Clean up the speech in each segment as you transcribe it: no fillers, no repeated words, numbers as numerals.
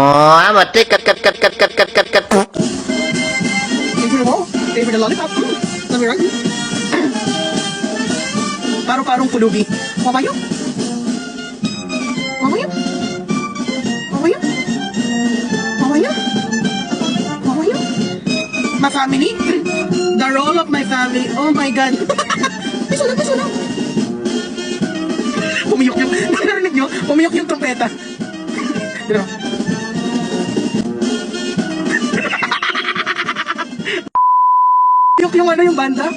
mati, cut, cut, cut, cut, cut, cut, cut, cut. Favorite mo? Favorite lollipop? Let me run. Parang pulubi. Mamayo? Mamayo? Mamayo? Mamayo? Mamayo? My family? The role of my family. Oh my God. May sunog, may sunog. Pumiyok yung, narinig nyo? Pumiyok yung trompeta. Dito. Pumiyok yung ano yung banda.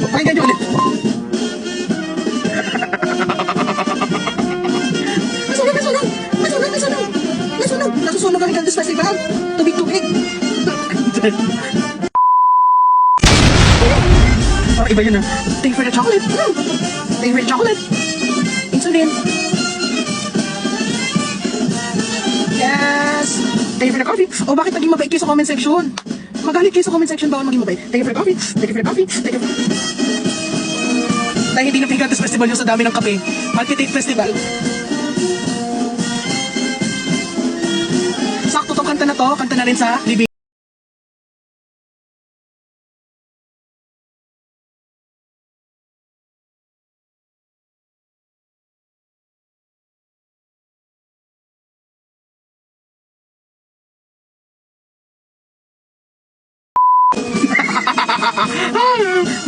Pakinggan nyo ulit. May sunog, may sunog. May sunog, may sunog. May sunog. Nasusunog ang Candice Festival. Tubig-tubig. Parang iba yun ah. Thank you for the chocolate. Thank you for the chocolate. Insulin. Yes. Thank you for the coffee. Oh, bakit naging mabait kayo sa comment section? Magalit kayo sa comment section, bawal maging mabait. Thank you for the coffee. Thank you for the coffee. Thank you for... Dahil hindi na Picantes Festival yung sa dami ng kape. Multi-Tape Festival. Sakto to, kanta na to. Kanta na rin sa libing.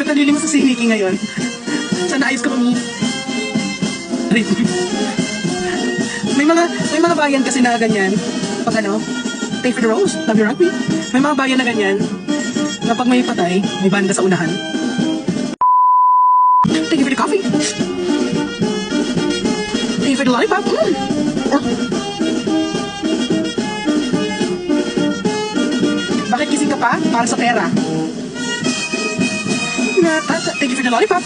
Ba't nalili mo sa siniki ngayon? Sana ayos ka mami. May mga bayan kasi na ganyan. Pag ano, pay for the rose, love your rugby. May mga bayan na ganyan. Na pag may patay, may banda sa unahan. Thank you for the coffee. Thank you for the lollipop. Bakit gising ka pa? Para sa pera. Thank you for the lollipop.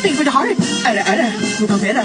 Thank you for the heart. Ara, mukhang pera.